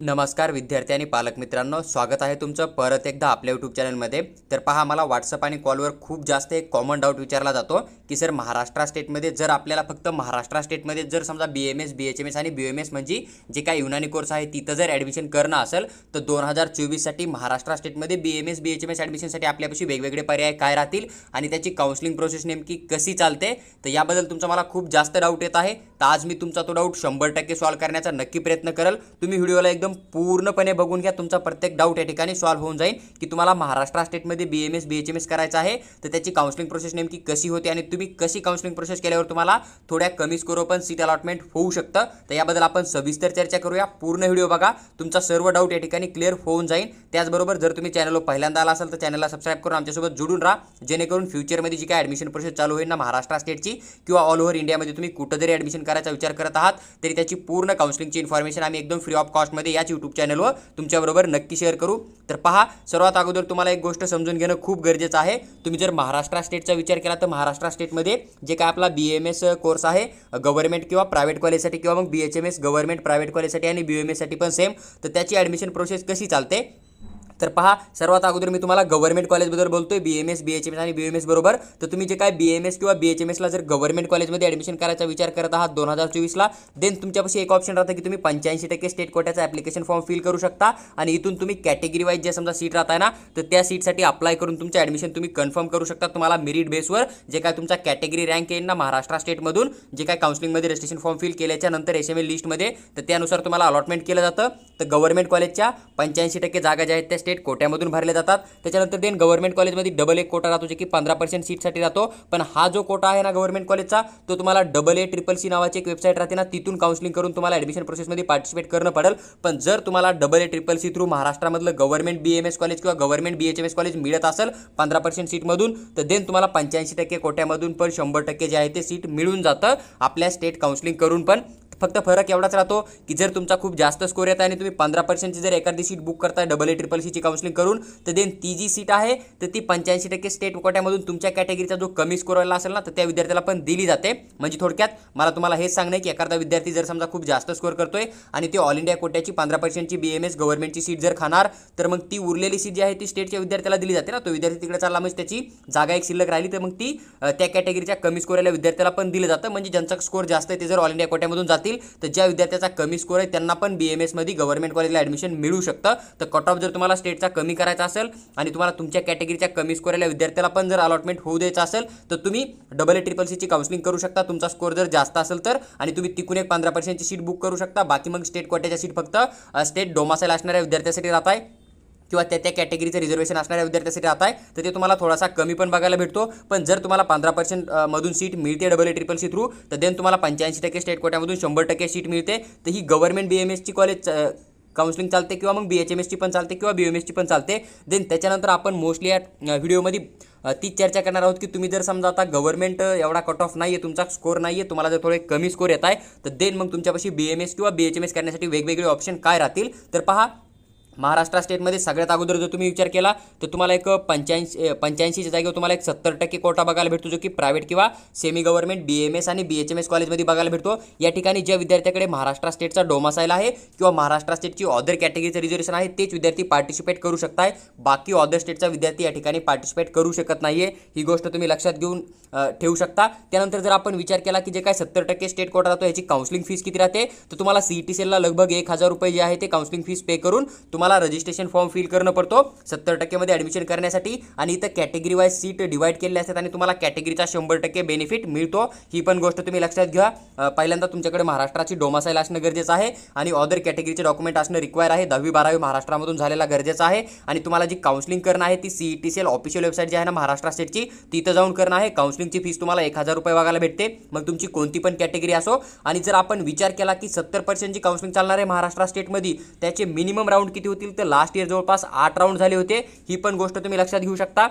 नमस्कार विद्यार्थी आणि पालक मित्रांनो, स्वागत आहे तुमचं परत एकदा आपल्या यूट्यूब चॅनलमध्ये. तर पहा, मला व्हॉट्सअप आणि कॉलवर खूप जास्त एक कॉमन डाऊट विचारला जातो की सर, महाराष्ट्र स्टेटमध्ये जर आपल्याला फक्त महाराष्ट्र स्टेटमध्ये जर समजा BMS BHMS आणि BOMS म्हणजे जे काही युनानी कोर्स आहे तिथं जर ॲडमिशन करणं असेल तर 2024साठी महाराष्ट्र स्टेटमध्ये BMS BHMS ॲडमिशनसाठी आपल्यापाशी वेगवेगळे पर्याय काय राहतील आणि त्याची काउन्सिलिंग प्रोसेस नेमकी कशी चालते, तर याबद्दल तुमचा मला खूप जास्त डाऊट येत आहे. तर आज मी तुमचा तो डाऊट 100% सॉल्व्ह करण्याचा नक्की प्रयत्न करेल. तुम्ही व्हिडिओला एकदम पूर्णपणे बघून घ्या, तुमचा प्रत्येक डाऊट या ठिकाणी सॉल्व्ह होऊन जाईल की तुम्हाला महाराष्ट्र स्टेटमध्ये BMS BHMS करायचं आहे तर त्याची काउन्सिलिंग प्रोसेस नेमकी कशी होते आणि तुम्ही कशी काउन्सिलिंग प्रोसेस केल्यावर तुम्हाला थोड्या कमी स्कोर पण सीट अलॉटमेंट होऊ शकतं. तर याबद्दल आपण सविस्तर चर्चा करूया. पूर्ण व्हिडिओ बघा, तुमचा सर्व डाऊट या ठिकाणी क्लिअर होऊन जाईल. त्याचबरोबर जर तुम्ही चॅनलवर पहिल्यांदा आला असाल तर चॅनलला सबस्क्राईब करून आमच्यासोबत जोडून राहा, जेणेकरून फ्युचरमध्ये जी काय ॲडमिशन प्रोसेस चालू होईल ना महाराष्ट्र स्टेटची किंवा ऑल ओव्हर इंडियामध्ये तुम्ही कुठं जरी ॲडमिशन करायचा विचार करत आहात तरी त्याची पूर्ण काउन्सिलिंगची इन्फॉर्मेशन आम्ही एकदम फ्री ऑफ कॉस्टमध्ये याच यूट्यूब चॅनलवर तुमच्याबरोबर नक्की शेअर करू. तर पहा, सर्वात अगोदर तुम्हाला एक गोष्ट समजून घेणं खूप गरजेचं आहे. तुम्ही जर महाराष्ट्र स्टेटचा विचार केला तर महाराष्ट्र स्टेटमध्ये जे काय आपला BMS कोर्स आहे गव्हर्नमेंट किंवा प्रायव्हेट कॉलेजसाठी किंवा मग BHMS गव्हर्नमेंट प्रायव्हेट कॉलेजसाठी आणि BOMS साठी पण सेम, तर त्याची ॲडमिशन प्रोसेस कशी चालते. तर पहा, सर्वात अगोदर मी तुम्हाला गव्हर्नमेंट कॉलेजबद्दल बोलतोय, BMS BHMS आणि BOMS बरोबर. तर तुम्ही जे काय BMS किंवा BHMSला जर गव्हर्नमेंट कॉलेजमध्ये ॲडमिशन करायचा विचार करत आहात 2024ला, देन तुमच्यापाशी एक ऑप्शन राहतं की तुम्ही 85% स्टेट कोट्याचा ॲप्लिकेशन फॉर्म फिल करू शकता आणि इथून तुम्ही कॅटेगरी वाईज जे समजा सीट राहत आहे ना तर त्या सीटसाठी अप्लाय करून तुमचं ॲडमिशन तुम्ही कन्फर्म करू शकता. तुम्हाला मेरिट बेसवर जे काय तुमचा कॅटेगरी रँक येईल ना महाराष्ट्र स्टेटमधून, जे काय काउन्सिलिंगमध्ये रजिस्ट्रेशन फॉर्म फिल केल्याच्या नंतर SML लिस्टमध्ये, तर त्यानुसार तुम्हाला अलॉटमेंट केलं जातं. तर गव्हर्नमेंट कॉलेजच्या 85% जागा ज्या आहेत त्या स्टेट कोट्यामधून भरल्या जातात. त्याच्यानंतर देन गव्हर्नमेंट कॉलेजमध्ये डबल एक कोटा राहतो जे की 15% सीटसाठी राहतो. पण हा जो कोटा आहे ना गव्हर्नमेंट कॉलेजचा तो तुम्हाला AA CCC नावाची एक वेबसाईट राहते ना, तिथून काउन्सिलिंग करून तुम्हाला ॲडमिशन प्रोसेसमध्ये पार्टिसिपेट करणं पडेल. पण जर तुम्हाला AA CCC थ्रू महाराष्ट्रामधलं गव्हर्नमेंट BMS कॉलेज किंवा गव्हर्नमेंट BHMS कॉलेज मिळत असेल 15% सीटमधून, तर देन तुम्हाला 85% कोट्यामधून पण 100% जे आहे ते सीट मिळून जातं आपल्या स्टेट काउन्सिलिंग करून. पण फक्त फरक एवढाच राहतो की जर तुमचा खूप जास्त स्कोर येत आहे आणि तुम्ही 15%ची जर एखादी सीट बुक करताय AA CCC काउन्सिलिंग करून, तर देन ती जी सीट आहे तर ती 85% स्टेट कोट्यामधून तुमच्या कॅटेगरीचा जो कमी स्कोर आला असेल ना तर त्या विद्यार्थ्याला पण दिली जाते. म्हणजे थोडक्यात मला तुम्हाला हेच सांगणं आहे की एखादा विद्यार्थी जर समजा खूप जास्त स्कोर करतोय आणि ती ऑल इंडिया कोट्याची 15%ची BMS गव्हर्नमेंटची सीट जर खाणार, तर मग ती उरलेली सीट जी आहे ती स्टेटच्या विद्यार्थ्याला दिली जाते ना. तो विद्यार्थी तिकडे चालला म्हणजे त्याची जागा एक शिल्लक राहिली तर मग ती त्या कॅटेगरीच्या कमी स्कोर आलेल्या विद्यार्थ्याला पण दिलं जातं. म्हणजे ज्यांचा स्कोर जास्त आहे ते जर ऑल इंडिया कोट्यामधून जातील तर ज्या विद्यार्थ्याचा कमी स्कोर आहे त्यांना पण BMS मध्ये गव्हर्नमेंट कॉलेजला ॲडमिशन मिळू शकतं. तर कट ऑफ जर तुम्हाला स्टेटचा कमी करायचा असेल आणि तुम्हाला तुमच्या कॅटेगरीच्या कमी स्कोर आलेल्या विद्यार्थ्याला पण जर अलॉटमेंट होऊ द्यायचं असेल तर तुम्ही AA CCC काउन्सिलिंग करू शकता. तुमचा स्कोर जर जास्त असेल तर, आणि तुम्ही तिकून एक 15%ची सीट बुक करू शकता. बाकी मग स्टेट कोट्याच्या सीट फक्त स्टेट डोमासाईल असणाऱ्या विद्यार्थ्यासाठी राहत आहे किंवा त्या कॅटेगरीचं रिझर्वेशन असणाऱ्या विद्यार्थ्यासाठी राहत आहे, तर ते तुम्हाला थोडासा कमी पण बघायला भेटतो. पण जर तुम्हाला 15% मधून सीट मिळते AA CCC थ्रू, तर देन तुम्हाला 85% स्टेट कोट्यामधून 100% सीट मिळते. तर ही गव्हर्नमेंट BMSची कॉलेज काउन्सिलिंग चालते किंवा मग BHMSची पण चालते किंवा BOMSची पण चालते. देन त्याच्यानंतर आपण मोस्टली या व्हिडिओमध्ये तीच चर्चा करणार आहोत की तुम्ही जर समजा आता गव्हर्नमेंट एवढा कट ऑफ नाही आहे, तुमचा स्कोर नाही आहे, तुम्हाला जर थोडे कमी स्कोर येत आहे, तर देन मग तुमच्यापाशी BMS किंवा BHMS करण्यासाठी वेगवेगळे ऑप्शन काय राहतील. तर पहा, महाराष्ट्र स्टेटमध्ये सगळ्यात अगोदर जर तुम्ही विचार केला तर तुम्हाला एक 85च्या जागेवर तुम्हाला एक 70% कोटा बघायला भेटतो, जो की प्रायव्हेट किंवा सेमी गव्हर्नमेंट BMS आणि BHMS कॉलेजमध्ये बघायला भेटतो. या ठिकाणी ज्या विद्यार्थ्याकडे महाराष्ट्र स्टेटचा डोमासाईल आहे किंवा महाराष्ट्र स्टेटची अदर कॅटेगरीचं रिझर्वेशन आहे तेच विद्यार्थी पार्टिसिपेट करू शकताय. बाकी अदर स्टेटचा विद्यार्थी या ठिकाणी पार्टिसिपेट करू शकत नाही आहे. ही गोष्ट तुम्ही लक्षात घेऊन ठेवू शकता. त्यानंतर जर आपण विचार केला की जे काय 70% स्टेट कोटा राहतो याची काउन्सिलिंग फीस किती राहते, तर तुम्हाला CET-CELला लगभग 1000 रुपये जे आहे ते काउन्सिलिंग फीस पे करून तुम्हाला रजिस्ट्रेशन फॉर्म फिल करणं पडतो 70% मध्ये ॲडमिशन करण्यासाठी. आणि इथं कॅटेगरी वाईज सीट डिवाइड केलेल्या असतात आणि तुम्हाला कॅटेगरीचा 100% बेनिफिट मिळतो. ही पण गोष्ट तुम्ही लक्षात घ्या. पहिल्यांदा तुमच्याकडे महाराष्ट्राची डोमासाईल असणं गरजेचं आहे आणि अदर कॅटेगरीचे डॉक्युमेंट असणं रिक्वायर आहे. 10वी-12वी महाराष्ट्रामधून झालेला गरजेचं आहे. आणि तुम्हाला जी काउन्सिलिंग करणं आहे ती CET-CEL ऑफिशियल वेबसाईट जी आहे ना महाराष्ट्र स्टेटची, तिथं जाऊन करणं आहे. काउन्सिलिंगची फीस तुम्हाला 1000 रुपये बघायला भेटते, मग तुमची कोणती पण कॅटेगरी असो. आणि जर आपण विचार केला की 70% जी काउन्सिलिंग चालणार आहे महाराष्ट्र स्टेटमध्ये त्याचे मिनिमम राऊंड किती होतील, तर लास्ट इयर जवळपास 8 राऊंड झाले होते. ही पण गोष्ट तुम्ही लक्षात घेऊ शकता.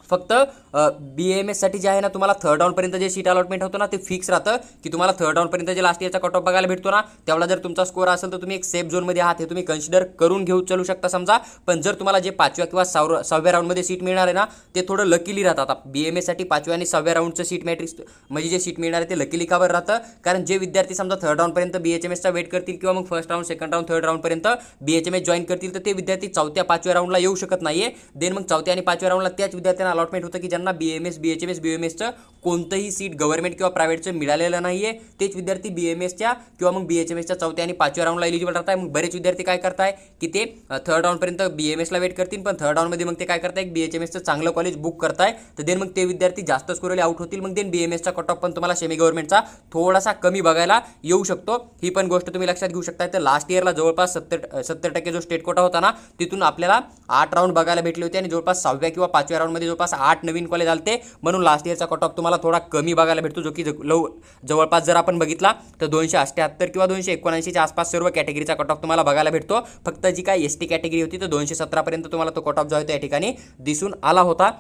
फक्त BAMS साठी जे आहे ना तुम्हाला थर्ड राऊंडपर्यंत जे सीट अलॉटमेंट होतं ना ते फिक्स राहतं की तुम्हाला थर्ड राऊंडपर्यंत जे लास्ट इयरचा कट ऑफ बघायला भेटतो ना तेवढा जर तुमचा स्कोर असेल तर तुम्ही एक सेफ झोनमध्ये आहात हे तुम्ही कन्सिडर करून घेऊ चलू शकता समजा. पण जर तुम्हाला जे 5व्या किंवा 6व्या राऊंडमध्ये सीट मिळणार आहे ना ते थोडं लकीली राहतात. आता BAMS साठी 5व्या आणि 6व्या राऊंडचं सीट मॅट्रिक्स म्हणजे जे सीट मिळणार आहे ते लकीली कावर राहतं कारण जे विद्यार्थी समजा थर्ड राऊंडपर्यंत BHMSचा वेट करतील किंवा मग first round second round third राऊंडपर्यंत BHMS जॉईन करतील तर ते विद्यार्थी 4थ्या 5व्या राऊंडला येऊ शकत नाहीये. देन मग 4थ्या आणि 5व्या राऊंडला त्याच विद्यार्थ्यांना अलॉटमेंट होतं की ज्यांना BHMS BMSचं कोणतंही सीट गव्हर्नमेंट किंवा प्रायव्हेटचं मिळालेलं नाहीये. तेच विद्यार्थी BMSच्या किंवा मग BHMSच्या 4थ्या आणि 5व्या राऊंडला एलिजिबल राहताय. मग बरेच विद्यार्थी काय करताय की ते थर्ड राऊंडपर्यंत BMSला वेट करतील पण थर्ड राऊंडमध्ये मग ते काय करताय BHMSचं चांगलं कॉलेज बुक करताय तर देन मग ते विद्यार्थी जास्त स्कोरले आउट होतील. मग देन BMSचा कट ऑफ पण तुम्हाला सेमी गव्हर्नमेंटचा थोडासा कमी बघायला येऊ शकतो. ही पण गोष्ट तुम्ही लक्षात घेऊ शकता. तर लास्ट इयरला जवळपास 70% जो स्टेट कोटा होता ना तिथून आपल्याला 8 राऊंड बघायला भेटले होते आणि जवळपास 6व्या किंवा 5व्या राऊंडमध्ये जवळपास 8 नवीन कॉलेज आलते. म्हणून लास्ट इयरचा कट ऑफ तुम्हाला थोडा कमी बघायला भेटतो जो की जवळपास जर आपण बघितला तर 278 किंवा 279च्या आसपास सर्व कॅटेगरीचा कट ऑफ तुम्हाला बघायला भेटतो. फक्त जी काय ST कॅटेगरी होती तर 217 पर्यंत तुम्हाला तो कट ऑफ जो आहे त्या ठिकाणी दिसून आला होता.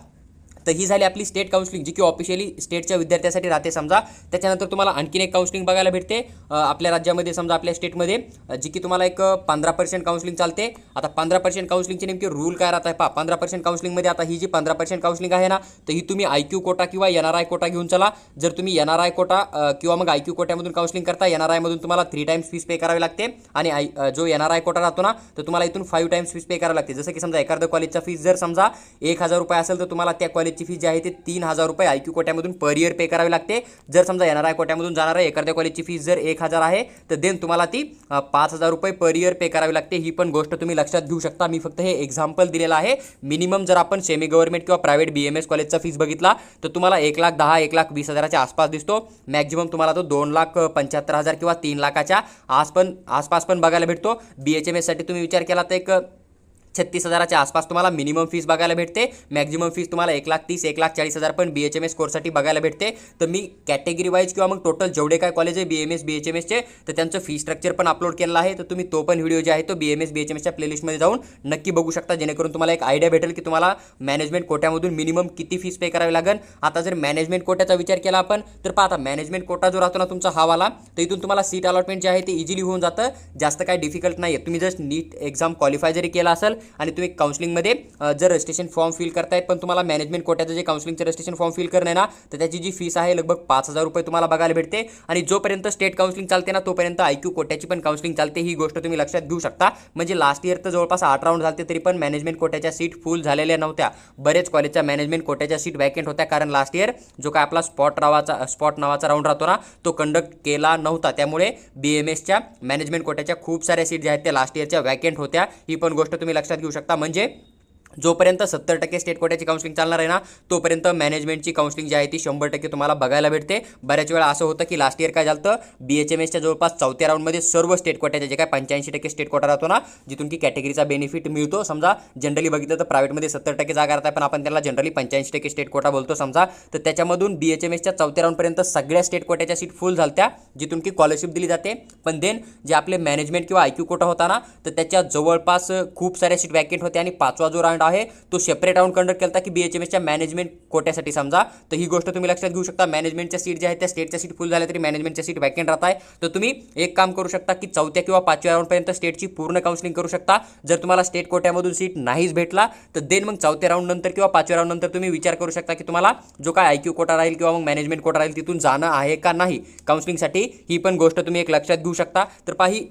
तर ही झाली आपली स्टेट काउन्सिलिंग जी की ऑफिशियली स्टेटच्या विद्यार्थ्यासाठी राहते समजा. त्याच्यानंतर तुम्हाला आणखीन एक काउन्सिलिंग बघायला भेटते आपल्या राज्यामध्ये समजा आपल्या स्टेटमध्ये जी की तुम्हाला एक 15% काउन्सिलिंग चालते. आता 15% काउन्सिलिंगचे नेमके रूल काय राहत आहे पहा. 15% काउन्सिलिंगमध्ये आता ही जी 15% काउन्सिलिंग आहे ना तर ही तुम्ही IQ कोटा किंवा NRI कोटा घेऊन चला. जर तुम्ही NRI कोटा किंवा मग IQ कोट्यामधून काउन्सिलिंग करता NRI मधून तुम्हाला 3 टाइम्स फीस पे करावी लागते आणि जो NRI कोटा राहतो ना तर तुम्हाला इथून 5 टाइम्स फीस पे करावी लागते. जसं की समजा एखाद्या कॉलेजचा फीस जर समजा 1000 रुपये असेल तर तुम्हाला त्या कॉलेजची फीस जी आहे ते 3000 रुपये IQ कोट्यामधून पर इयर पे करावी लागते. जर समजा NRI कोट्यामधून जाणार आहे एखाद्या कॉलेजची फीस जर 1000 आहे तर देन तुम्हाला ती 5000 रुपये पर इयर पे करावी लागते. ही पण गोष्ट तुम्ही लक्षात घेऊ शकता. मी फक्त हे एक्झाम्पल दिलेलं आहे. मिनिमम जर आपण सेमी गव्हर्नमेंट किंवा प्रायव्हेट BMS कॉलेजचा फीस बघितला तर तुम्हाला 1,10,000 1,20,000च्या आसपास दिसतो. मॅक्झिमम तुम्हाला तो 2,75,000 किंवा 3 लाखाच्या आसपास पण बघायला भेटतो. BHMS साठी तुम्ही विचार केला तर एक 36,000च्या आसपास तुम्हाला मिनिमम फीस बघायला भेटते. मॅक्झिमम फीस तुम्हाला 1,30,000 1,40,000 पण BHMS कोर्ससाठी बघायला भेटते. तर मी कॅटेगरी वाईज किंवा मग टोटल जेवढे काय कॉलेज आहे BMS BHMSचे तर त्यांचं फी स्ट्रक्चर पण अपलोड केलेलं आहे. तर तुम्ही तो पण व्हिडिओ जे आहे तो BMS BHMSच्या प्लेलिस्टमध्ये जाऊन नक्की बघू शकता जेणेकरून तुम्हाला एक आयडिया भेटेल की तुम्हाला मॅनेजमेंट कोट्यामधून मिनिमम किती फीस पे करावी लागेल. आता जर मॅनेजमेंट कोट्याचा विचार केला आपण तर पहा आता मॅनेजमेंट कोटा जो राहतो ना तुमचा हावाला तर इथून तुम्हाला सीट अलॉटमेंट जे आहे ते इझिली होऊन जातं. जास्त काय डिफिकल्ट नाही आहे. तुम्ही जस्ट नीट एक्झाम क्वालिफाय जरी केला असेल आणि तुम्ही काउन्सिलिंगमध्ये जर रजिस्ट्रेशन फॉर्म फिल करतायत पण तुम्हाला मॅनेजमेंट कोट्याचं जे काउन्सिलिंगचं रजिस्ट्रेशन फॉर्म फिल करणं आहे ना तर त्याची जी फीस आहे लगभग 5,000 रुपये तुम्हाला बघायला भेटते. आणि जोपर्यंत स्टेट काउन्सिलिंग चालते ना तोपर्यंत IQ कोट्याची पण काउन्सिलिंग चालते. ही गोष्ट तुम्ही लक्षात घेऊ शकता. म्हणजे लास्ट इयर तर जवळपास 8 राऊंड झाले तरी पण मॅनेजमेंट कोट्याच्या सीट फुल झालेल्या नव्हत्या. बरेच कॉलेजच्या मॅनेजमेंट कोट्याच्या सीट वॅकेंट होत्या कारण लास्ट इयर जो काय आपला स्पॉट नावाचा राऊंड राहतो ना तो कंडक्ट केला नव्हता. त्यामुळे BMSच्या मॅनेजमेंट कोट्याच्या खूप साऱ्या सीट ज्या आहेत त्या लास्ट इयरच्या वॅकेंट होत्या. ही पण गोष्ट तुम्ही लक्षात घेऊ शकता. म्हणजे जोपर्यंत 70% स्टेट कोट्याची काउन्सिलिंग चालणार आहे ना तोपर्यंत मॅनेजमेंटची काउन्सिलिंग जी आहे ती 100% तुम्हाला बघायला भेटते. बऱ्याच वेळा असं होतं की लास्ट इयर काय झालं BHMSच्या जवळपास 4थ्या राऊंडमध्ये सर्व स्टेट कोट्याचे जे काय 85% स्टेट कोटा राहतो ना जिथून की कॅटेगरीचा बेनिफिट मिळतो. समजा जनरली बघितलं तर प्रायव्हेटमध्ये 70% जागा राहतात पण आपण त्याला जनरली 85% स्टेट कोटा बोलतो समजा. तर त्याच्यामधून BHMSच्या 4थ्या राऊंडपर्यंत सगळ्या स्टेट कोट्याच्या सीट फुल झालत्या जिथून की स्कॉलरशिप दिली जाते. पण देन जे आपले मॅनेजमेंट किंवा IQ कोटा होता ना तर त्याच्या जवळपास खूप साऱ्या सीट वॅकेंट होत्या आणि 5वा जो राऊंड आहे तो सेपरेट राऊंड कंडक्ट केला की BHMSच्या मॅनेजमेंट कोट्यासाठी समजा. तर ही गोष्ट तुम्ही लक्षात घेऊ शकता. मॅनेजमेंटच्या सीट ज्या आहेत त्या स्टेटच्या सीट फुल झाल्या तरी मॅनेजमेंटच्या सीट वॅकेंट राहत आहे. तर तुम्ही एक काम करू शकता की 4थ्या किंवा 5व्या राऊंडपर्यंत स्टेटची पूर्ण काउन्सिलिंग करू शकता. जर तुम्हाला स्टेट कोट्यामधून सीट नाहीच भेटला तर देन मग 4थ्या राऊंड नंतर किंवा 5व्या राऊंड नंतर तुम्ही विचार करू शकता की तुम्हाला जो काय IQ कोटा राहील किंवा मग मॅनेजमेंट कोटा राहील तिथून जाणं आहे का नाही काउन्सिलिंगसाठी. ही पण गोष्ट तुम्ही एक लक्षात घेऊ शकता. तर पाही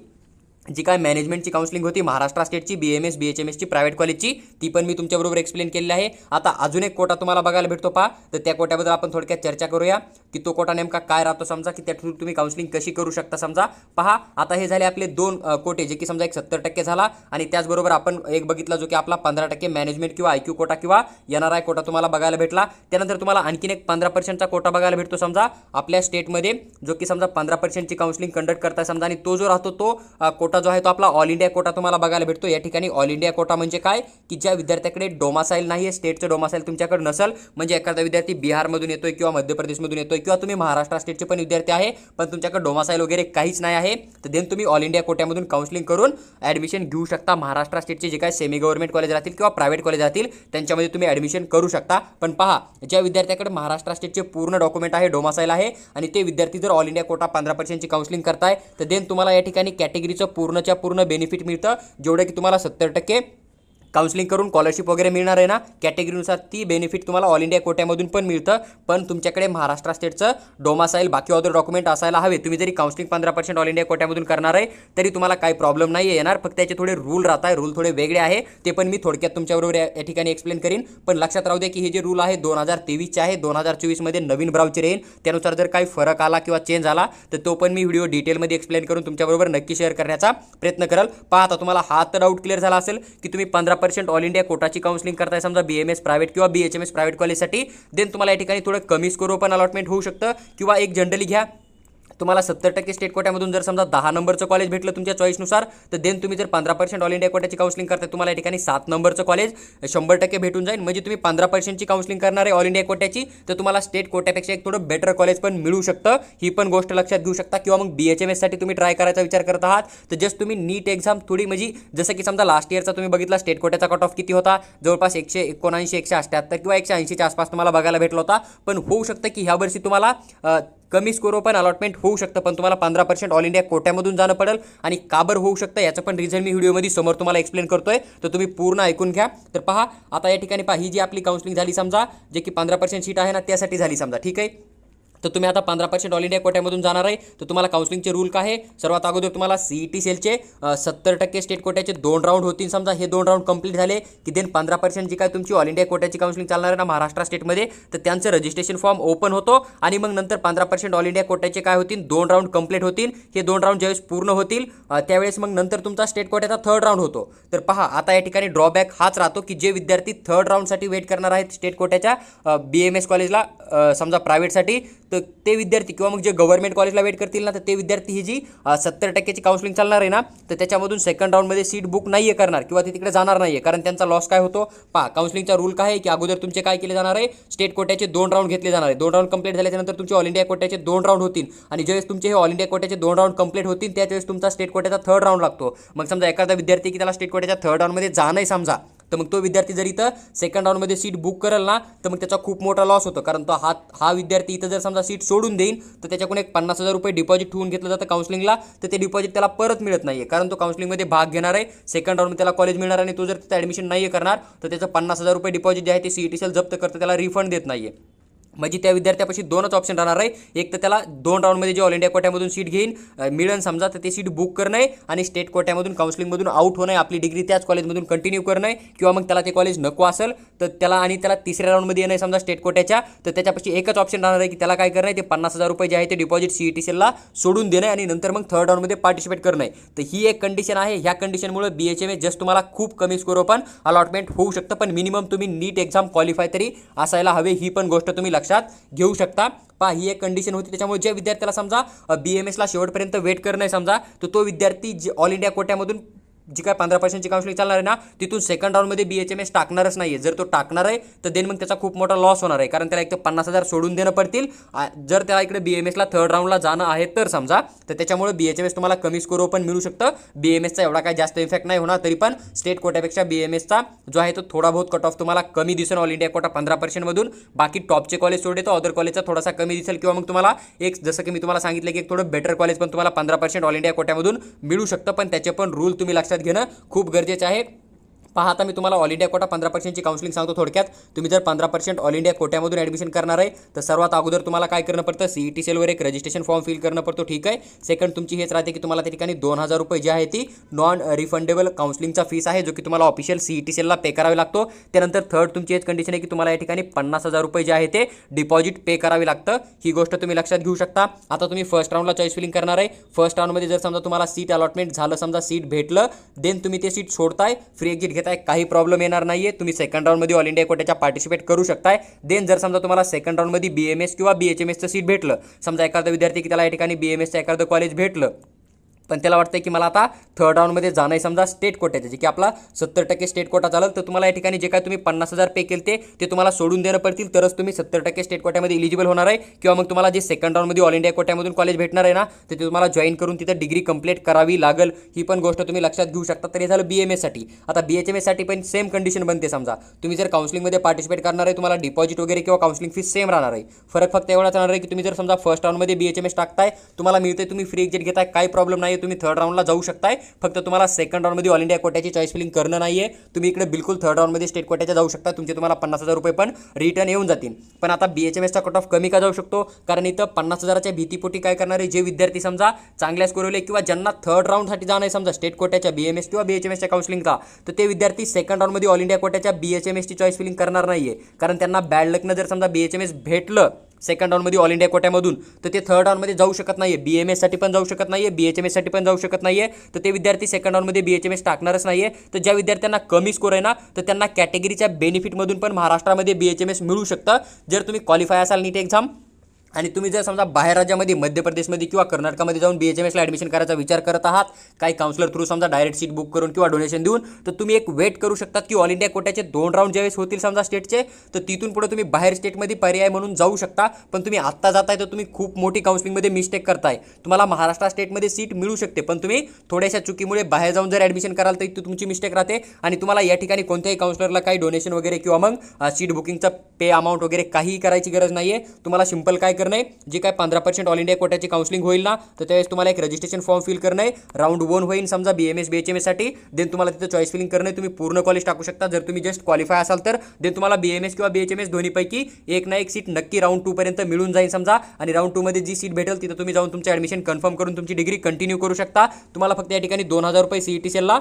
जी काय मॅनेजमेंटची काउन्सिलिंग होती महाराष्ट्र स्टेटची BMS BHMSची प्रायव्हेट कॉलेजची ती पण मी तुमच्याबरोबर एक्सप्लेन केलेली आहे. आता अजून एक कोटा तुम्हाला बघायला भेटतो पहा. तर त्या कोट्याबद्दल आपण थोडक्यात चर्चा करूया की तो कोटा नेमका काय राहतो समजा की त्या थ्रू तुम्ही काउन्सिलिंग कशी करू शकता समजा. पहा आता हे झाले आपले 2 कोटे जे की समजा एक 70% झाला आणि त्याचबरोबर आपण एक बघितला जो की आपला 15% मॅनेजमेंट किंवा IQ कोटा किंवा NRI कोटा तुम्हाला बघायला भेटला. त्यानंतर तुम्हाला आणखीन एक 15%चा कोटा बघायला भेटतो समजा आपल्या स्टेटमध्ये जो की समजा 15%ची काउन्सिलिंग कंडक्ट करताय समजा. आणि तो जो राहतो तो कोटा जो आहे तो आपला ऑल इंडिया कोटा तुम्हाला बघायला भेटतो. या ठिकाणी ऑल इंडिया कोटा म्हणजे काय की ज्या विद्यार्थ्याकडे डोमासाईल नाही आहे स्टेटचं डोमासाईल तुमच्याकडे नसेल म्हणजे एखादा विद्यार्थी बिहारमधून येतोय किंवा मध्य प्रदेशमधून येतोय किंवा तुम्ही महाराष्ट्र स्टेटचे पण विद्यार्थी आहे पण तुमच्याकडे डोमासाईल वगैरे काहीच नाही आहे, तर देन तुम्ही ऑल इंडिया कोट्यामधून काउन्सिलिंग करून ॲडमिशन घेऊ शकता. महाराष्ट्र स्टेटचे जे काही सेमी गव्हर्नमेंट कॉलेज राहतील किंवा प्रायव्हेट कॉलेज राहतील त्यांच्यामध्ये तुम्ही ॲडमिशन करू शकता. पण पहा, ज्या विद्यार्थ्याकडे महाराष्ट्र स्टेटचे पूर्ण डॉक्युमेंट आहे, डोमासाईल आहे आणि ते विद्यार्थी जर ऑल इंडिया कोटा 15%ची काउन्सिलिंग करताय तर देन तुम्हाला या ठिकाणी कॅटेगरीचं पूर्णच्या पूर्ण बेनिफिट मिळतं, जेवढं की तुम्हाला 70% काउन्सिलिंग करून स्कॉलरशिप वगैरे मिळणार आहे ना, कॅटेगरीनुसार ती बेनिफिट तुम्हाला ऑल इंडिया कोट्यामधून पण मिळतं. पण तुमच्याकडे महाराष्ट्र स्टेटचं डोमासाईल बाकी अदर डॉक्युमेंट असायला हवे. तुम्ही जरी काउन्सिलिंग 15% ऑल इंडिया कोट्यामधून करणार आहे तरी तुम्हाला काही प्रॉब्लेम नाही येणार, फक्त त्याचे थोडे रूल राहत आहे, रूल थोडे वेगळे आहे, ते पण मी थोडक्यात तुमच्याबरोबर या ठिकाणी एक्सप्लेन करीन. पण लक्षात राहू द्या की हे जे रूल आहे 2023चे आहे, 2024मध्ये नवीन ब्राउचर येईल, त्यानुसार जर काही फरक आला किंवा चेंज आला तर तो पण मी व्हिडिओ डिटेलमध्ये एक्सप्लेन करून तुमच्याबरोबर नक्की शेअर करण्याचा प्रयत्न कराल. पहा, आता तुम्हाला हा तर डाऊट क्लिअर झाला असेल की तुम्ही 15% ऑल इंडिया कोटाची काउन्सिलिंग करताय समजा BMS प्रायव्हेट किंवा BHMS प्रायव्हेट कॉलेजसाठी, देन तुम्हाला या ठिकाणी थोडं कमी स्कोर ओपन अलॉटमेंट होऊ शकतं. किंवा एक जनरली घ्या, तुम्हाला 70% स्टेट कोट्यामधून जर समजा 10 नंबरचं कॉलेज भेटलं तुमच्या चॉईसनुसार, तर देन तुम्ही जर 15% ऑल इंडिया कोट्याची काउन्सिलिंग करताय तुम्हाला या ठिकाणी 7 नंबरचं कॉलेज 100% भेटून जाईल. म्हणजे तुम्ही 15%ची काउन्सिलिंग करणार आहे ऑल इंडिया कोट्याची तर तुम्हाला स्टेट कोट्यापेक्षा एक थोडं बेटर कॉलेज पण मिळू शकतं, ही पण गोष्ट लक्षात घेऊ शकता. किंवा मग BHMS साठी तुम्ही ट्राय करायचा विचार करत आहात तर जस्ट तुम्ही नीट एक्झाम थोडी म्हणजे जसं की समजा लास्ट इयरचा तुम्ही बघितला स्टेट कोट्याचा कट ऑफ किती होता, जवळपास 179 178 किंवा 180च्या आसपास तुम्हाला बघायला भेटला होता. पण होऊ शकतं की ह्या वर्षी तुम्हाला कमी स्कोर पण अलॉटमेंट होऊ शकतं, पण तुम्हाला 15% ऑल इंडिया कोट्यामधून जाणं पडेल. आणि का बरं होऊ शकतं याचं पण रिझन मी व्हिडिओमध्ये समोर तुम्हाला एक्सप्लेन करतोय, तर तुम्ही पूर्ण ऐकून घ्या. तर पहा, आता या ठिकाणी पहा, ही जी आपली काउन्सिलिंग झाली समजा, जे की 15% सीट आहे ना त्यासाठी झाली समजा, ठीक आहे. तर तुम्ही आता 15% ऑल इंडिया कोट्यामधून जाणार आहे तर तुम्हाला काउन्सिलिंगचे रूल काय आहे, सर्वात अगोदर तुम्हाला CET सेलचे 70% स्टेट कोट्याचे 2 राऊंड होतील समजा, हे 2 राऊंड कंप्लीट झाले की देन 15% जी काय तुमची ऑल इंडिया कोट्याची काउन्सिलिंग चालणार आहे ना महाराष्ट्र स्टेटमध्ये, तर त्यांचं रजिस्ट्रेशन फॉर्म ओपन होतो. आणि मग नंतर 15% ऑल इंडिया कोट्याचे काय होतील 2 राऊंड कंप्लीट होतील. हे 2 राऊंड ज्यावेळेस पूर्ण होतील त्यावेळेस मग नंतर तुमचा स्टेट कोट्याचा 3rd राऊंड होतो. तर पहा, आता या ठिकाणी ड्रॉबॅक हाच राहतो की जे विद्यार्थी 3rd राऊंडसाठी वेट करणार आहेत स्टेट कोट्याच्या BMS कॉलेजला समजा प्रायव्हेटसाठी, तर ते विद्यार्थी किंवा मग जे गव्हर्नमेंट कॉलेजला वेट करतील ना तर ते विद्यार्थी ही जी 70%ची काउन्सिलिंग चालणार आहे ना तर त्याच्यामधून 2nd राऊंडमध्ये सीट बुक नाही करणार किंवा ते तिकडे जाणार नाही आहे, कारण त्यांचा लॉस काय होतो. पहा, काउन्सिलिंगचा रूल काय आहे की अगोदर तुमचे काय केले जाणार आहे, स्टेट कोट्याचे 2 राऊंड घेतले जाणार आहे. 2 राऊंड कंप्लीट झाल्यानंतर तुमचे ऑल इंडिया कोट्याचे 2 राऊंड होतील आणि ज्यावेळेस तुमचे हे ऑल इंडिया कोट्याचे 2 राऊंड कंप्लीट होतील त्यावेळेस तुमचा स्टेट कोट्याचा 3rd राऊंड लागतो. मग समजा एखादा विद्यार्थी की त्याला स्टेट कोट्याच्या 3rd राऊंडमध्ये जाणं आहे समजा, तर मग तो विद्यार्थी जर इथं 2nd राऊंडमध्ये सीट बुक करेल ना तर मग त्याचा खूप मोठा लॉस होतो, कारण तो हा विद्यार्थी इथं जर समजा सीट सोडून देईल तर त्याच्याकडून एक 50,000 रुपये डिपॉझिट ठेवून घेतलं जातं काउन्सिलिंगला, तर ते डिपॉझिट त्याला परत मिळत नाही आहे, कारण तो काउन्सिलिंगमध्ये भाग घेणार आहे. 2nd राऊंडमध्ये त्याला कॉलेज मिळणार आणि तो जर तिथं ॲडमिशन नाही करणार तर त्याचं 50,000 रुपये डिपॉझिट जे आहे ते CET सेल जप्त करतं, त्याला रिफंड देत नाही आहे. म्हणजे त्या विद्यार्थ्यापाशी 2च ऑप्शन राहणार आहे, एक तर त्याला 2 राऊंडमध्ये जे ऑल इंडिया कोट्यामधून सीट मिळेल समजा तर ते सीट बुक करणं आहे आणि स्टेट कोट्यामधून काउन्सिलिंगमधून आउट होणं आहे, आपली डिग्री त्याच कॉलेजमधून कंटिन्यू करणं आहे. किंवा मग त्याला ते कॉलेज नको असेल तर त्याला 3ऱ्या राऊंडमध्ये येणं आहे समजा स्टेट कोट्याच्या, तर त्याच्यापाशी एकच ऑप्शन राहणार आहे की त्याला काय करणं आहे, ते 50,000 रुपये जे आहे ते डिपॉझिट CET सेलला सोडून देणं आणि नंतर मग 3rd राऊंडमध्ये पार्टिसिपेट करणं आहे. तर ही एक कंडिशन आहे. ह्या कंडिशनमुळे BHMS जस्ट तुम्हाला खूप कमी स्कोर पण अलॉटमेंट होऊ शकतं, पण मिनिमम तुम्ही नीट एक्झाम क्वालिफाय तरी असायला हवे, ही पण गोष्ट तुम्ही लक्षात घेऊ शकता. पहा, ही एक कंडिशन होती. त्याच्यामुळे ज्या विद्यार्थ्याला समजा BMSला शेवटपर्यंत वेट करणं आहे समजा, तर तो विद्यार्थी जे ऑल इंडिया कोट्यामधून जी काय 15%ची काउन्सिलिंग चालणार आहे ना तिथून 2nd राऊंडमध्ये BHMS टाकणारच नाही आहे. जर तो टाकणार आहे तर देन मग त्याचा खूप मोठा लॉस होणार आहे, कारण त्याला एक तर 50,000 सोडून देणं पडतील जर त्याला इकडे BMSला 3rd राऊंडला जाणं आहे तर समजा. तर त्याच्यामुळे BHMS तुम्हाला कमी स्कोर पण मिळू शकतं. BMSचा एवढा काय जास्त इफेक्ट नाही होणार, तरी पण स्टेट कोट्यापेक्षा BMSचा जो आहे तो थोडा बहुत कट ऑफ तुम्हाला कमी दिसेल ऑल इंडिया कोटा 15%मधून. बाकी टॉपचे कॉलेज सोडले तर अदर कॉलेजचा थोडासा कमी दिसेल, किंवा मग तुम्हाला एक जसं की मी तुम्हाला सांगितलं की एक थोडं बेटर कॉलेज पण तुम्हाला 15% ऑल इंडिया कोट्यामधून मिळू शकतं, पण त्याचे पण रूल तुम्ही लक्षात घेणं खूप गरजेचं आहे. पहा, आता मी तुम्हाला ऑल इंडिया कोटा 15%ची काउन्सिलिंग सांगतो थोडक्यात. तुम्ही जर 15% ऑल इंडिया कोट्यामधून ॲडमिशन करणार आहे तर सर्वात अगोदर तुम्हाला काय करणं पडतं, CET सेलवर एक रजिस्ट्रेशन फॉर्म फिल करणं पडतो, ठीक आहे. 2nd तुमची हेच राहते की तुम्हाला त्या ठिकाणी 2,000 रुपये जी आहे ती नॉन रिफंडेबल काउन्सिलिंगचा फीस आहे, जो की तुम्हाला ऑफिशियल CET सेलला पे करावे लागतो. त्यानंतर 3rd तुमची हेच कंडिशन आहे की तुम्हाला या ठिकाणी 50,000 रुपये जे आहे ते डिपॉझिट पे करावे लागतं. ही गोष्ट तुम्ही लक्षात घेऊ शकता. आता तुम्ही 1st राऊंडला चॉईस फिलिंग करणार आहे. 1st राऊंडमध्ये जर समजा तुम्हाला सीट अलॉटमेंट झालं, समजा सीट भेटलं, देन तुम्ही ते सीट सोडताय, फ्री एक्झिट घेताय, काही प्रॉब्लेम येणार नाहीये. तुम्ही 2nd राऊंडमध्ये ऑल इंडिया कोट्याच्या पार्टिसिपेट करू शकताय. देन जर समजा तुम्हाला 2nd राऊंडमध्ये BMS किंवा BHMSचं सीट भेटलं, समजा एखादा विद्यार्थी की त्याला या ठिकाणी BMSचं एखादं कॉलेज भेटलं, पण त्याला वाटतं की मला आता थर्ड राऊंडमध्ये जाणं आहे समजा स्टेट कोट्याचं, जे की आपला 70% स्टेट कोटा चालेल, तर तुम्हाला या ठिकाणी जे काय तुम्ही 50,000 पे केले ते तुम्हाला सोडून देणं पडतील, तरच तुम्ही 70% स्टेट कोट्यामध्ये इलिजिबल होणार आहे, किंवा मग तुम्हाला जे सेकंड राऊंडमध्ये ऑल इंडिया कोट्यामधून कॉलेज भेटणार आहे ना, तर ते तुम्हाला जॉईन करून तिथं डिग्री कंप्लीट करावी लागेल. ही पण गोष्ट तुम्ही लक्षात घेऊ शकता. तर हे झालं BMSसाठी. आता BHMSसाठी पण सेम कंडिशन बनते. समजा तुम्ही जर काउन्सिलिंगमध्ये पार्टिसिपेट करणार आहे, तुम्हाला डिपॉझिट वगैरे किंवा काउन्सिलिंग फीस सेम राहणार आहे. फरक फक्त एवढाच राहणार आहे की तुम्ही जर समजा फर्स्ट राऊंडमध्ये BHMS टाकताय, तुम्हाला मिळते, तुम्ही फ्री एक्झिट घेताय, काही प्रॉब्लेम नाही, तुम्ही थर्ड राऊंडला जाऊ शकताय. फक्त तुम्हाला सेकंड राऊंडमध्ये ऑल इंडिया कोट्याची चॉईस फिलिंग करणं नाहीये. तुम्ही इकडे बिलकुल थर्ड राऊंडमध्ये स्टेट कोट्याच्या जाऊ शकता. तुमचे तुम्हाला 50,000 रुपये पण रिटर्न येऊन जातील. पण आता BHMSचा कट ऑफ कमी का जाऊ शकतो? कारण इथं 50,000च्या भीतीपोटी काय करणार आहे, जे विद्यार्थी समजा चांगल्या स्कोरवले किंवा ज्यांना थर्ड राऊंडसाठी जाणं आहे समजा स्टेट कोट्याच्या BMS किंवा BHMSच्या काउन्सिलिंगचा, तर ते विद्यार्थी सेकंड राऊंडमध्ये ऑल इंडिया कोट्याच्या BHMSची चॉईस फिलिंग करणार नाहीये. कारण त्यांना बॅड लकनं जर समजा BHMS भेटलं सेकंड राऊंडमध्ये ऑल इंडिया कोट्यामधून, तर ते थर्ड राऊंडमध्ये जाऊ शकत नाहीये. BMSसाठी पण जाऊ शकत नाहीये, BHMSसाठी पण जाऊ शकत नाहीये. तर ते विद्यार्थी सेकंड राऊंडमध्ये BHMS टाकणारच नाहीये. तर ज्या विद्यार्थ्यांना कमी स्कोर आहे ना, तर त्यांना कॅटेगरीच्या बेनिफिटमधून पण महाराष्ट्रामध्ये BHMS मिळू शकतं, जर तुम्ही क्वालिफाय असाल नीट एक्झाम. आणि तुम्ही जर समजा बाहेर राज्यामध्ये मध्य प्रदेशमध्ये किंवा कर्नाटकामध्ये जाऊन BHMSला ॲडमिशन करायचा विचार करत आहात, काही काउन्सलर थ्रू समजा डायरेक्ट सीट बुक करून किंवा डोनेशन देऊन, तर तुम्ही एक वेट करू शकतात की ऑल इंडिया कोट्याचे 2 राऊंड ज्यावेळेस होतील समजा स्टेटचे, तर तिथून पुढे तुम्ही बाहेर स्टेटमध्ये पर्याय म्हणून जाऊ शकता. पण तुम्ही आत्ता जाताय तर तुम्ही खूप मोठी काउन्सिलिंगमध्ये मिस्टेक करताय. तुम्हाला महाराष्ट्र स्टेटमध्ये सीट मिळू शकते, पण तुम्ही थोड्याशा चुकीमुळे बाहेर जाऊन जर ॲडमिशन कराल तर तुमची मिस्टेक राहते. आणि तुम्हाला या ठिकाणी कोणत्याही काउन्सलरला काही डोनेशन वगैरे किंवा मग सीट बुकिंगचा पे अमाऊंट वगैरे काहीही करायची गरज नाही आहे. तुम्हाला सिंपल काय करणं आहे, जे काय 15% ऑल इंडिया कोट्याची काउन्सिलिंग होईल ना, तर त्यावेळेस तुम्हाला एक रजिस्ट्रेशन फॉर्म फिल करणं आहे. राऊंड 1 होईल समजा BMS BHMS साठी, देन तुम्हाला तिथं चॉईस फिलिंग करणं आहे. तुम्ही पूर्ण कॉलेज टाकू शकता. जर तुम्ही जस्ट क्वालिफाय असाल तर देन तुम्हाला BMS किंवा BHMS दोन्हीपैकी एक ना एक सीट नक्की राऊंड 2 पर्यंत मिळून जाईल समजा. आणि राऊंड 2 मध्ये जी सीट भेटेल तिथं तुम्ही जाऊन तुमचं ॲडमिशन कन्फर्म करून तुमची डिग्री कंटिन्यू करू शकता. तुम्हाला फक्त या ठिकाणी 2,000 रुपये CET-CELला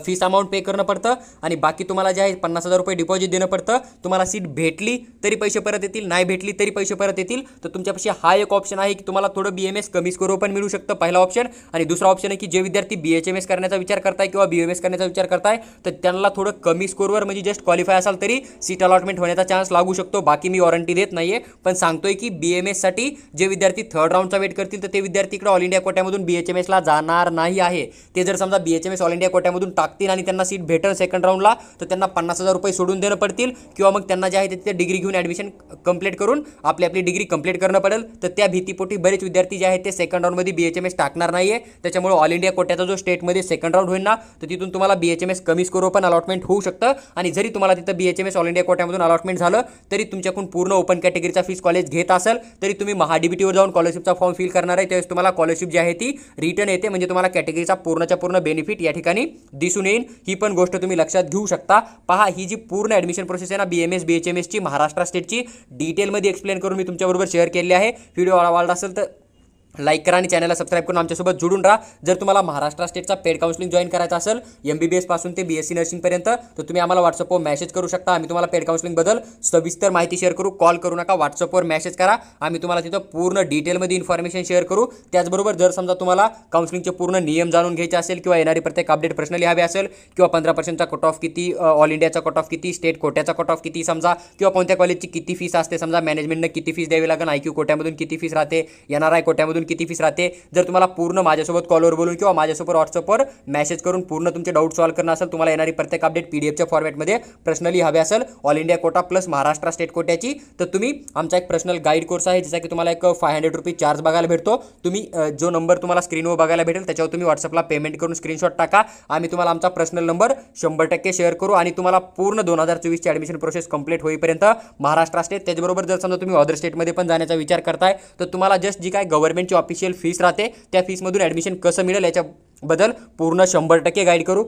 फीस अमाऊंट पे करणं पडतं, आणि बाकी तुम्हाला जे आहे 50,000 रुपये डिपॉझिट देणं पडतं. तुम्हाला सीट भेटली तरी पैसे परत येतील, नाही भेटली तरी पैसे परत येतील. तर तुमच्यापाशी हा एक ऑप्शन आहे की तुम्हाला थोडं BMS कमी स्कोर पण मिळू शकतं, पहिला ऑप्शन. आणि दुसरा ऑप्शन आहे की जे विद्यार्थी BHMS करण्याचा विचार करताय किंवा BMS करण्याचा विचार करताय, तर त्यांना थोडं कमी स्कोरवर म्हणजे जस्ट क्वालिफाय असाल तरी सीट अलॉटमेंट होण्याचा चान्स लागू शकतो. बाकी मी वॉरंटी देत नाहीये, पण सांगतोय की BMSसाठी जे विद्यार्थी थर्ड राऊंडचा वेट करतील, तर ते विद्यार्थी इकडे ऑल इंडिया कोट्यामधून BHMSला जाणार नाही आहे. ते जर समजा BHMS ऑल इंडिया कोट्यामधून टाकतील आणि त्यांना सीट भेटेल सेकंड राऊंडला, तर त्यांना 50,000 रुपये सोडून देणं पडतील, किंवा मग त्यांना जे आहे तिथे डिग्री घेऊन ॲडमिशन कंप्लीट करून आपली डिग्री कंप्लीट करणं पडेल. तर त्या भीतीपोटी बरेच विद्यार्थी जे आहेत ते सेकंड राऊंडमध्ये BHMS टाकणार नाहीये. त्याच्यामुळे ऑल इंडिया कोट्याचा जो स्टेटमध्ये सेकंड राऊंड होईल ना, तर तिथून तुम्हाला BHMS कमी स्कोर पण अलॉटमेंट होऊ शकतं. आणि जरी तुम्हाला तिथं BHMS ऑल इंडिया कोट्यामधून अलॉटमेंट झालं, तरी तुमच्याकडून पूर्ण ओपन कॅटेगरीचा फीस कॉलेज घेत असेल, तरी तुम्ही महाडीबीटीवर जाऊन स्कॉलरशिपचा फॉर्म फिल करणार आहे. त्यावेळेस तुम्हाला स्कॉलरशिप जी आहे ती रिटर्न येते. म्हणजे तुम्हाला कॅटेगरीचा पूर्णच्या पूर्ण बेनिफिट या ठिकाणी दिसून येईल. ही पण गोष्ट तुम्ही लक्षात घेऊ शकता. पहा, ही जी पूर्ण ॲडमिशन प्रोसेस आहे ना BMS BHMSची महाराष्ट्र स्टेटची, डिटेलमध्ये एक्सप्लेन करून मी तुमच्याबरोबर शेअर केली आहे. व्हिडिओ आवडला असेल तर लाईक करा आणि चॅनलला सबस्क्राईब करून आमच्यासोबत जोडून राहा. जर तुम्हाला महाराष्ट्र स्टेटचा पेड काउन्सिलिंग जॉईन करायचा असेल MBBS पासून ते BSc नर्सिंगपर्यंत, तर तुम्ही आम्हाला व्हॉट्सअपवर मेसेज करू शकता. आम्ही तुम्हाला पेड काउन्सिलिंगबद्दल सविस्तर माहिती शेअर करू. कॉल करू नका, व्हॉट्सअपवर मेसेज करा. आम्ही तुम्हाला तिथं पूर्ण डिटेलमध्ये इन्फॉर्मेशन शेअर करू. त्याचबरोबर जर समजा तुम्हाला काउन्सिलिंगचे पूर्ण नियम जाणून घ्यायचे असेल किंवा येणारी प्रत्येक अपडेट पर्सनली हवे असेल, किंवा 15%चा कट ऑफ किती, ऑल इंडियाचा कट ऑफ किती, स्टेट कोट्याचा कट ऑफ किती समजा, किंवा कोणत्या कॉलेजची किती फीस असते समजा, मॅनेजमेंटनं किती फीस द्यावी लागेल, IQ कोट्यामधून किती फीस राहते, NRI कोट्यामधून किती फीस राहते, जर तुम्हाला पूर्ण माझ्यासोबत कॉलवर बोलून किंवा माझ्यासोबत व्हॉट्सअपवर मेसेज करून पूर्ण तुमचे डाऊट सॉल्व्ह करणं असेल, तुम्हाला येणारी प्रत्येक अपडेट PDFच्या फॉर्मॅटमध्ये पर्सनली हवे असेल all India quota plus Maharashtra state कोट्याची, तर तुम्ही आमचा एक पर्सनल गाईड कोर्स आहे, ज्याचा की तुम्हाला एक 500 रुपये चार्ज बघायला भेटतो. तुम्ही जो नंबर तुम्हाला स्क्रीनवर बघायला भेटेल त्याच्यावर तुम्ही व्हॉट्सअपला पेमेंट करून स्क्रीनशॉट टाका. आम्ही तुम्हाला आमचा पर्सनल नंबर 100% शेअर करू आणि तुम्हाला पूर्ण 2024ची ॲडमिशन प्रोसेस कंप्लीट होईपर्यंत महाराष्ट्र स्टेट, त्याचबरोबर जर समजा तुम्ही अदर स्टेटमध्ये पण जाण्याचा विचार करताय, तर तुम्हाला जस्ट जी काय गव्हर्नमेंटची ऑफिशियल फीस राहते त्या फीसमधून ॲडमिशन कसं मिळेल याच्याबद्दल पूर्ण 100% गाईड करू.